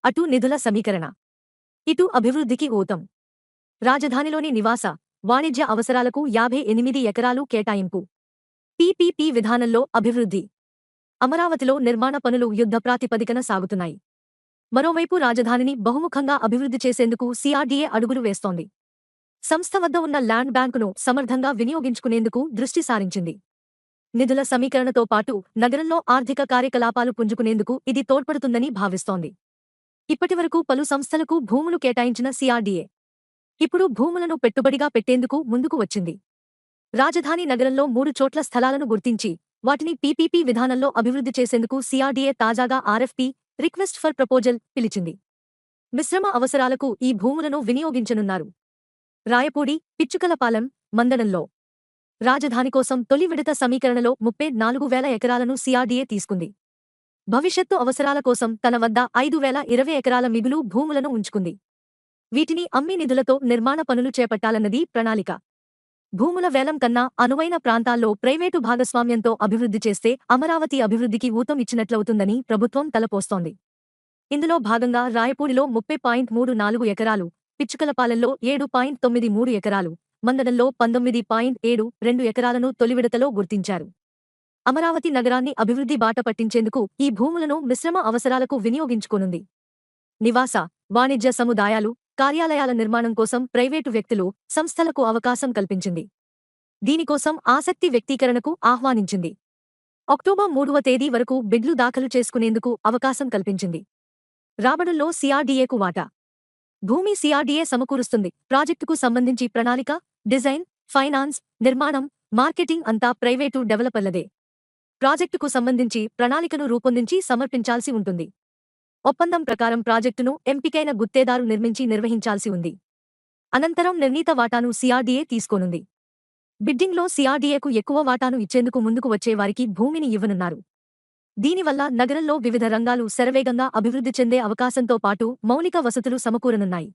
అటు నిధుల సమీకరణ, ఇటు అభివృద్ధికి ఊతం. రాజధానిలోని నివాస, వాణిజ్య అవసరాలకు 58 ఎకరాలు కేటాయింపు. పీపీపీ విధానంలో అభివృద్ధి. అమరావతిలో నిర్మాణ పనులు యుద్ధ ప్రాతిపదికన సాగుతున్నాయి. మరోవైపు రాజధానిని బహుముఖంగా అభివృద్ధి చేసేందుకు సీఆర్డీఏ అడుగులు వేస్తోంది. సంస్థ వద్ద ఉన్న ల్యాండ్ బ్యాంకును సమర్థంగా వినియోగించుకునేందుకు దృష్టి సారించింది. నిధుల సమీకరణతో పాటు నగరంలో ఆర్థిక కార్యకలాపాలు పుంజుకునేందుకు ఇది తోడ్పడుతుందని భావిస్తోంది. ఇప్పటివరకు పలు సంస్థలకు భూములు కేటాయించిన సీఆర్డీఏ ఇప్పుడు భూములను పెట్టుబడిగా పెట్టేందుకు ముందుకు వచ్చింది. రాజధాని నగరంలో 3 చోట్ల స్థలాలను గుర్తించి వాటిని పీపీపీ విధానంలో అభివృద్ధి చేసేందుకు సీఆర్డీఏ తాజాగా ఆర్ఎఫ్పీ రిక్వెస్ట్ ఫర్ ప్రపోజల్ పిలిచింది. మిశ్రమ అవసరాలకు ఈ భూములను వినియోగించనున్నారు. రాయపూడి, పిచ్చుకలపాలెం, మందడంలో రాజధాని కోసం తొలి విడత సమీకరణలో 34,000 ఎకరాలను సీఆర్డీఏ తీసుకుంది. భవిష్యత్తు అవసరాల కోసం తన వద్ద 5,020 ఎకరాల మిగులు భూములను ఉంచుకుంది. వీటిని అమ్మి నిధులతో నిర్మాణ పనులు చేపట్టాలన్నది ప్రణాళిక. భూముల వేలం కన్నా అనువైన ప్రాంతాల్లో ప్రైవేటు భాగస్వామ్యంతో అభివృద్ధి చేస్తే అమరావతి అభివృద్ధికి ఊతం ఇచ్చినట్లవుతుందని ప్రభుత్వం తలపోస్తోంది. ఇందులో భాగంగా రాయపూడిలో 30.34 ఎకరాలు, పిచ్చుకలపాలెంలో 7.93 ఎకరాలు, మందడంలో 19.72 ఎకరాలను తొలి విడతలో గుర్తించారు. అమరావతి నగరాన్ని అభివృద్ధి బాట పట్టించేందుకు ఈ భూములను మిశ్రమ అవసరాలకు వినియోగించుకోనుంది. నివాస, వాణిజ్య సముదాయాలు, కార్యాలయాల నిర్మాణం కోసం ప్రైవేటు వ్యక్తులు, సంస్థలకు అవకాశం కల్పించింది. దీనికోసం ఆసక్తి వ్యక్తీకరణకు ఆహ్వానించింది. అక్టోబర్ 3వ తేదీ వరకు బిడ్లు దాఖలు చేసుకునేందుకు అవకాశం కల్పించింది. రాబడుల్లో సీఆర్డీఏకు వాటా. భూమి సీఆర్డీఏ సమకూరుస్తుంది. ప్రాజెక్టుకు సంబంధించి ప్రణాళిక, డిజైన్, ఫైనాన్స్, నిర్మాణం, మార్కెటింగ్ అంతా ప్రైవేటు డెవలపర్లదే. ప్రాజెక్టుకు సంబంధించి ప్రణాళికను రూపొందించి సమర్పించాల్సి ఉంటుంది. ఒప్పందం ప్రకారం ప్రాజెక్టును ఎంపికైన గుత్తేదారు నిర్వహించాల్సి ఉంది. అనంతరం నిర్ణీత వాటాను సీఆర్డీఏ తీసుకోనుంది. బిడ్డింగ్లో సీఆర్డీఏకు ఎక్కువ వాటాను ఇచ్చేందుకు ముందుకు వచ్చే వారికి భూమిని ఇవ్వనున్నారు. దీనివల్ల నగరంలో వివిధ రంగాలు శరవేగంగా అభివృద్ధి చెందే అవకాశంతో పాటు మౌలిక వసతులు సమకూరనున్నాయి.